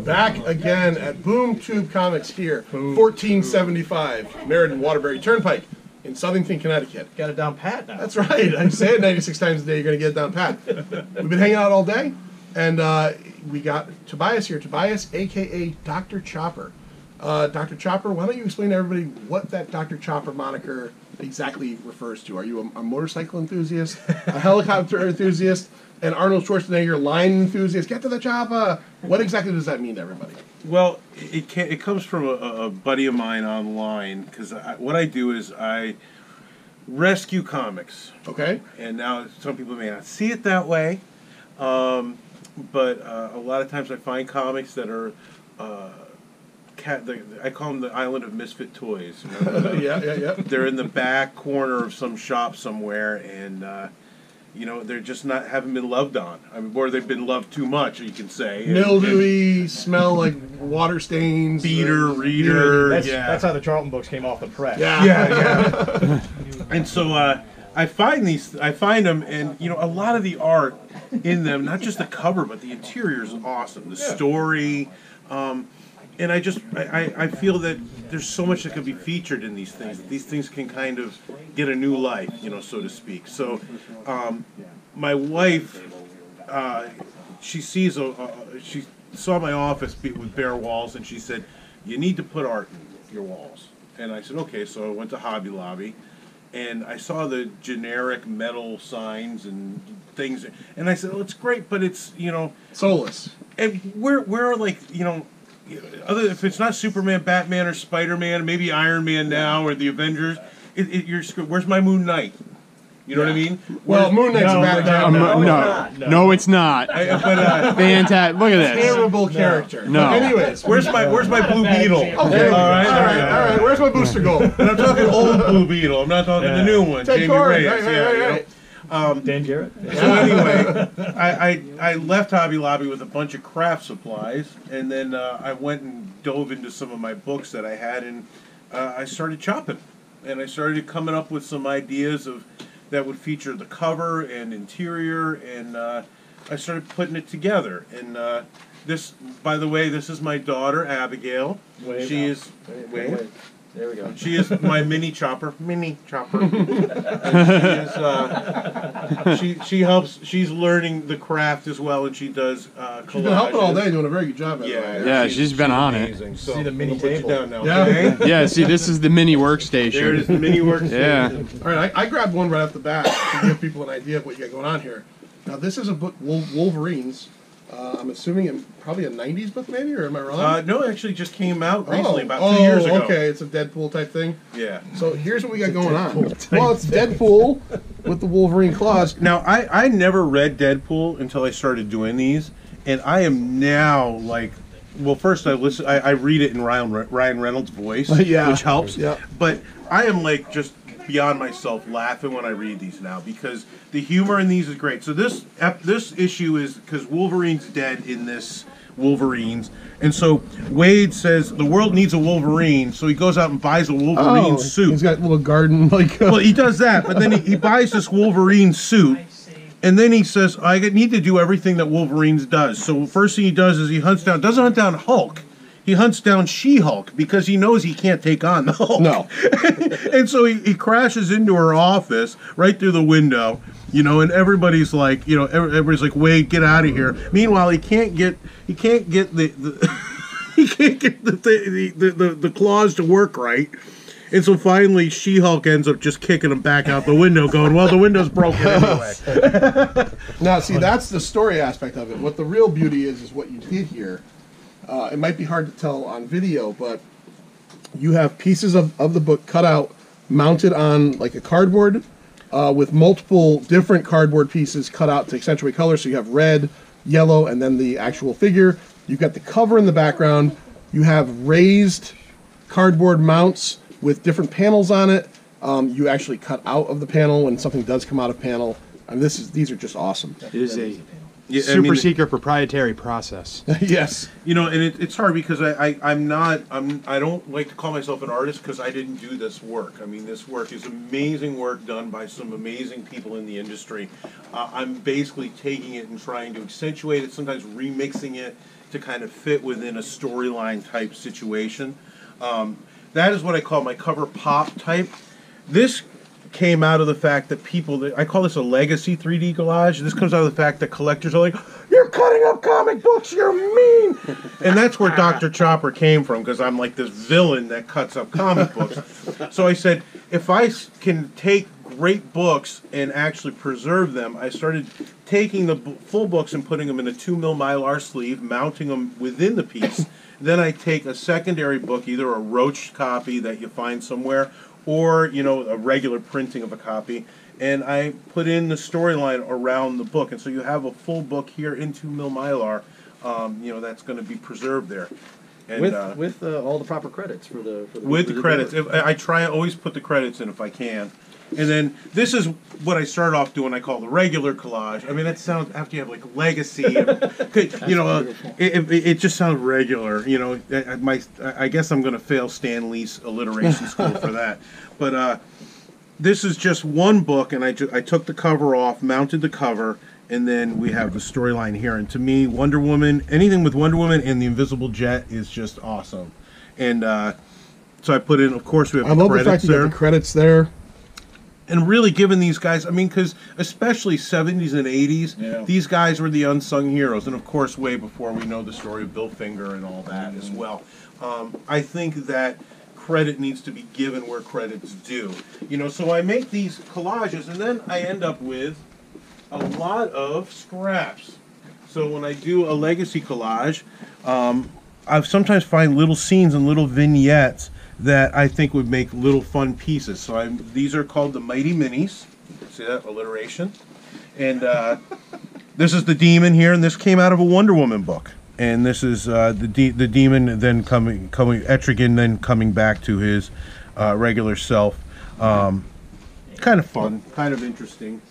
Back again at Boom Tube Comics here, 1475 Meriden Waterbury Turnpike in Southington, Connecticut. Got it down pat now. That's right. I say it 96 times a day, you're going to get it down pat. We've been hanging out all day, and we got Tobias here. Tobias, a.k.a. Dr. Chopper. Dr. Chopper, why don't you explain to everybody what that Dr. Chopper moniker exactly refers to? Are you a motorcycle enthusiast, a helicopter enthusiast, an Arnold Schwarzenegger line enthusiast? Get to the chopper! What exactly does that mean to everybody? Well, it comes from a buddy of mine online, because what I do is I rescue comics. Okay. And now some people may not see it that way, but a lot of times I find comics that are... I call them the Island of Misfit Toys. Yeah. They're in the back corner of some shop somewhere, and they're just haven't been loved on. I mean, or they've been loved too much, you can say. Mildewy, smell like water stains. Reader. That's how the Charlton books came off the press. Yeah. And so I find them, and a lot of the art in them, not just the cover, but the interior is awesome. The story. And I feel that there's so much that can be featured in these things. These things can kind of get a new life, so to speak. So, my wife, she saw my office with bare walls, and she said, "You need to put art in your walls." And I said, "Okay." So I went to Hobby Lobby, and I saw the generic metal signs and things, and I said, "Oh, it's great, but it's soulless." And we're like other if it's not Superman, Batman, or Spider-Man, maybe Iron Man now, or the Avengers, you're screwed. Where's my Moon Knight? You know what I mean? Well, Moon Knight's a bad example. No, it's not. Fantastic. Look at this. Terrible character. No. But anyways, where's my Blue Beetle? Okay. All right. Where's my Booster Gold? And I'm talking old Blue Beetle. I'm not talking the new one. Ted Jamie Corey. Reyes. Right. Dan Jarrett. So anyway, I left Hobby Lobby with a bunch of craft supplies, and then I went and dove into some of my books that I had, and I started chopping, and I started coming up with some ideas that would feature the cover and interior, and I started putting it together. And this, by the way, this is my daughter Abigail. Wait. There we go. She is my mini chopper. And she helps. She's learning the craft as well, and she does collages. She's been helping all day, doing a very good job. Yeah, she's been on amazing. it. So see the mini table. Down now, yeah. okay? Yeah, see, this is the mini workstation. There it is, the mini workstation. Yeah. All right, I grabbed one right off the bat to give people an idea of what you got going on here. Now, this is a book, Wolverines. I'm assuming probably a 90s book, maybe, or am I wrong? No, it actually just came out recently, about 2 years ago. Okay, it's a Deadpool type thing. Yeah. So here's what we got going on. Well, it's Deadpool with the Wolverine claws. Now, I never read Deadpool until I started doing these, and I am now like, well, first I read it in Ryan Reynolds' voice, which helps. Yeah. But I am like just beyond myself laughing when I read these now, because the humor in these is great. So this issue is because Wolverine's dead in this Wolverines, and so Wade says the world needs a Wolverine, so he goes out and buys a Wolverine suit. He's got a little garden well, he does that, but then he buys this Wolverine suit, and then he says, I need to do everything that Wolverine does. So first thing he does is he doesn't hunt down Hulk. He hunts down She-Hulk because he knows he can't take on the Hulk. No. And so he crashes into her office right through the window, and everybody's like, everybody's like, Wade, get out of here. Meanwhile, he can't get the the claws to work right. And so finally, She-Hulk ends up just kicking him back out the window, going, well, the window's broken anyway. Now, see, that's the story aspect of it. What the real beauty is what you did here. It might be hard to tell on video, but you have pieces of the book cut out, mounted on like a cardboard, with multiple different cardboard pieces cut out to accentuate color. So you have red, yellow, and then the actual figure. You've got the cover in the background. You have raised cardboard mounts with different panels on it. You actually cut out of the panel when something does come out of panel. And these are just awesome. It is a super secret proprietary process. Yes. And it's hard because I don't like to call myself an artist because I didn't do this work. I mean, this work is amazing work done by some amazing people in the industry. I'm basically taking it and trying to accentuate it, sometimes remixing it, to kind of fit within a storyline type situation. That is what I call my cover pop type. This came out of the fact that I call this a legacy 3D collage. This comes out of the fact that collectors are like, "You're cutting up comic books, you're mean!" And that's where Dr. Chopper came from, because I'm like this villain that cuts up comic books. So I said, if I can take great books and actually preserve them, I started taking the full books and putting them in a 2mm Mylar sleeve, mounting them within the piece. Then I take a secondary book, either a roached copy that you find somewhere, or, you know, a regular printing of a copy, and I put in the storyline around the book. And so you have a full book here in 2mm Mylar, you know, that's going to be preserved there. And, with all the proper credits for the credits. I try and always put the credits in if I can. And then this is what I start off doing. I call the regular collage. I mean, it sounds, after you have like legacy, you know, it just sounds regular. You know, I guess I'm going to fail Stan Lee's alliteration school for that. But this is just one book, and I took the cover off, mounted the cover, and then we have the storyline here. And to me, Wonder Woman, anything with Wonder Woman and the Invisible Jet is just awesome. And so I put in, of course, we have the credits there. I love the fact you got the credits there. And really giving these guys, I mean, because especially 70s and 80s, these guys were the unsung heroes. And of course, way before we know the story of Bill Finger and all that as well. I think that credit needs to be given where credit's due. You know, so I make these collages, and then I end up with a lot of scraps. So when I do a legacy collage, I sometimes find little scenes and little vignettes that I think would make little fun pieces. So these are called the Mighty Minis. See that alliteration? And this is the demon here, and this came out of a Wonder Woman book. And this is the demon then coming Etrigan then coming back to his regular self. Kind of fun, kind of interesting.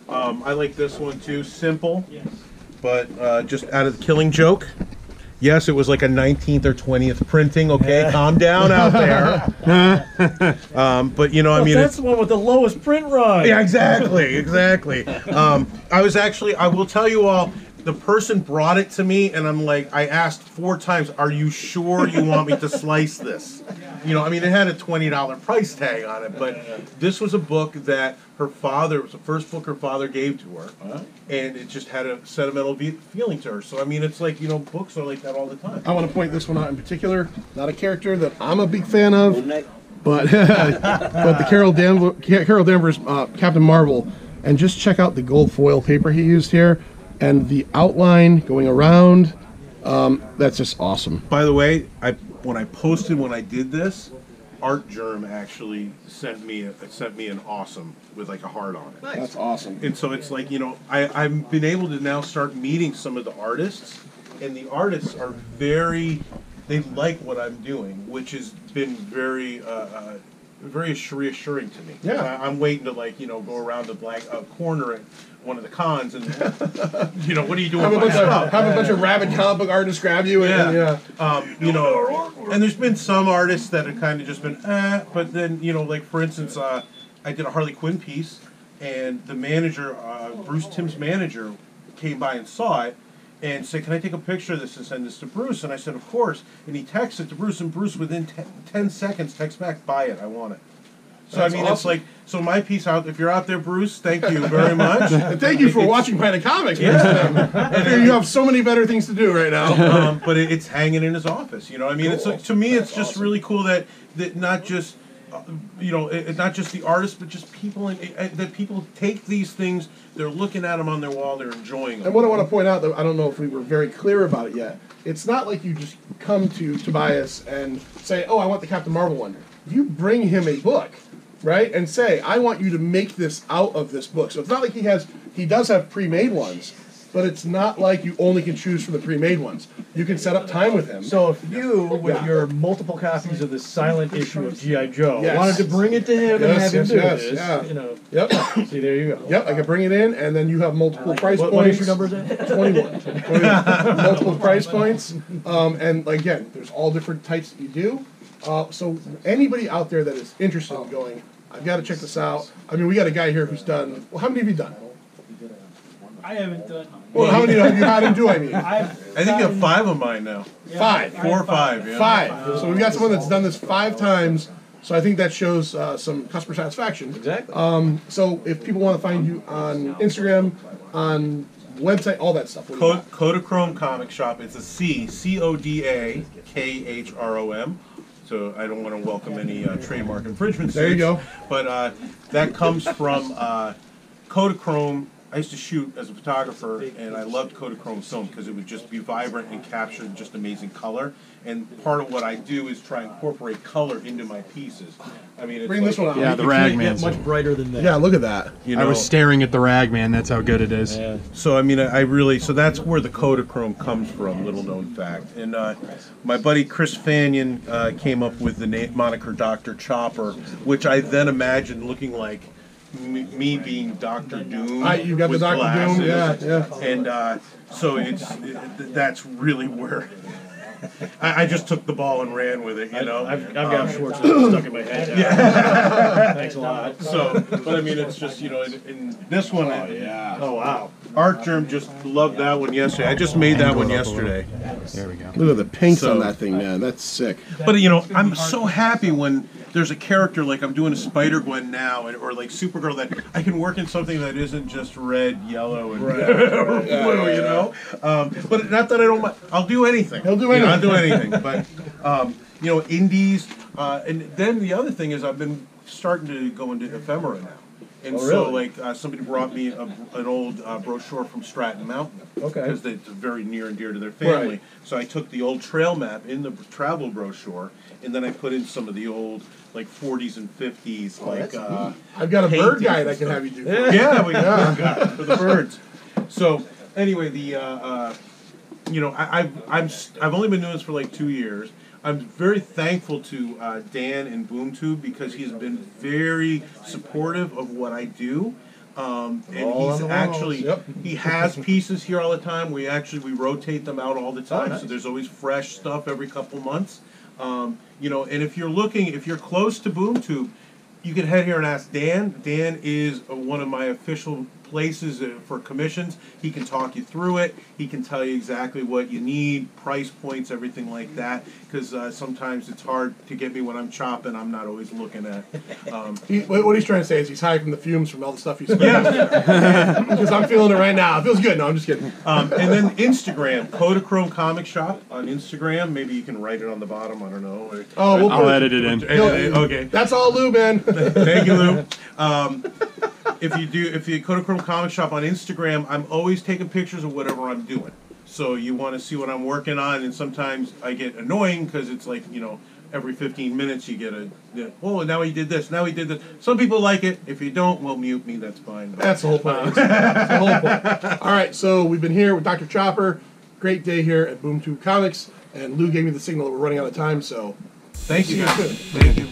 I like this one too. Simple, but just out of the Killing Joke. Yes, it was like a 19th or 20th printing. Okay, calm down out there. But you know, I mean, that's the one with the lowest print run. Yeah, exactly. I will tell you all, the person brought it to me, and I'm like, I asked 4 times, "Are you sure you want me to slice this?" You know, I mean, it had a $20 price tag on it, but this was a book that her father, it was the first book her father gave to her, and it just had a sentimental feeling to her. So, I mean, it's like, you know, books are like that all the time. I want to point this one out in particular, not a character that I'm a big fan of, but the Carol Danvers Captain Marvel, and just check out the gold foil paper he used here, and the outline going around. That's just awesome. By the way, when I did this, Art Germ actually sent me an awesome with like a heart on it. Nice. That's awesome. And so it's like, you know, I've been able to now start meeting some of the artists, and the artists are they like what I'm doing, which has been very reassuring to me. Yeah. I'm waiting to, like, you know, go around the black corner at one of the cons and, you know, what are you doing? Have a bunch of rabid comic book artists grab you. You know, and there's been some artists that have kind of just been, but then, you know, like, for instance, I did a Harley Quinn piece, and the manager, Bruce Timm's manager, came by and saw it, and said, "Can I take a picture of this and send this to Bruce?" And I said, "Of course." And he texted to Bruce, and Bruce, within 10 seconds, texts back, "Buy it, I want it." So, that's, I mean, awesome. It's like, so my piece out, if you're out there, Bruce, thank you very much. And thank you for watching Pint Comics. Yeah. You have so many better things to do right now. But it's hanging in his office, you know. I mean, cool. It's to me, it's just awesome. Really cool that not just, you know, not just the artists, but just people, that people take these things, they're looking at them on their wall, they're enjoying them. And what I want to point out, though, I don't know if we were very clear about it yet, it's not like you just come to Tobias and say, "Oh, I want the Captain Marvel one." You bring him a book, right, and say, "I want you to make this out of this book." So it's not like he does have pre-made ones, but it's not like you only can choose from the pre-made ones. You can set up time with him. So if you, with your multiple copies of the silent issue of G.I. Joe, wanted to bring it to him and have him do this, you know. Yep. See, there you go. Yep, I can bring it in, and then you have multiple price points. What issue number is that? 21. Multiple price points. And again, there's all different types that you do. So anybody out there that is interested in going, I've got to check this out. I mean, we got a guy here who's done, well, how many have you done? I haven't done. Well, how many have you had him do? I mean, I think you have 5 of mine now. Yeah, 5. 4 or 5. Yeah. 5. So we've got someone that's done this 5 times. So I think that shows some customer satisfaction. Exactly. So if people want to find you on Instagram, on website, all that stuff. Codakhrome Comic Shop. It's a Codakhrome. So I don't want to welcome any trademark infringement suits. There you go. But that comes from Codakhrome. I used to shoot as a photographer, and I loved Codakhrome film because it would just be vibrant and capture just amazing color. And part of what I do is try and incorporate color into my pieces. I mean, it's Bring this one out. Yeah, the You can't get Ragman's much brighter than that. Yeah, look at that. You know, I was staring at the Ragman. That's how good it is. Yeah. so I mean, I really, so that's where the Codakhrome comes from. Little known fact. And my buddy Chris Fannion came up with the moniker Dr. Chopper, which I then imagined looking like me being Dr. Doom. You got the with Dr. glasses. Doom, yeah. And so that's really where I just took the ball and ran with it, you know. I've got Schwarzenegger stuck in my head. Yeah. Thanks a lot. So, but I mean, it's just, you know, in this one, Oh wow. Art Germ just loved that one yesterday. I just made that one yesterday. There we go. Look at the pinks So- on that thing, man. That's sick. But you know, I'm so happy when there's a character like I'm doing a Spider-Gwen now, or like Supergirl, that I can work in something that isn't just red, yellow, and blue, you know. But not that I don't mind. I'll do anything. He'll do You know, I'll anything. do anything. But you know, indies, and then the other thing is I've been starting to go into ephemera now. And so, like, somebody brought me an old brochure from Stratton Mountain. Okay. Because it's very near and dear to their family. Right. So I took the old trail map in the travel broshure, and then I put in some of the old, like, 40s and 50s, like, I've got a bird paintings guy and that can stuff. have you do. Yeah, we got for the birds. So, anyway, the, you know, I've only been doing this for, like, 2 years. I'm very thankful to Dan and BoomTube because he's been very supportive of what I do. And he's actually, he has pieces here all the time. We rotate them out all the time. So there's always fresh stuff every couple months. You know, and if you're close to BoomTube, you can head here and ask Dan. Dan is one of my official places for commissions. He can talk you through it. He can tell you exactly what you need, price points, everything like that. Because sometimes it's hard to get me when I'm chopping. I'm not always looking at. What he's trying to say is he's high from the fumes from all the stuff he's spent. Yeah. Because I'm feeling it right now. It feels good. No, I'm just kidding. And then Instagram, Codakhrome Comic Shop on Instagram. Maybe you can write it on the bottom. I don't know. I'll edit it in. Okay. That's all Lou, man. Thank you, Lou. If you Codakhrome Comic Shop on Instagram, I'm always taking pictures of whatever I'm doing. So you want to see what I'm working on, and sometimes I get annoying because it's like, you know, every 15 minutes you get oh, now he did this, now he did this. Some people like it. If you don't, well, mute me. That's fine. That's the whole point. That's the whole point. All right, so we've been here with Dr. Chopper. Great day here at BoomTube Comics, and Lou gave me the signal that we're running out of time, so Thank you, guys. Thank you.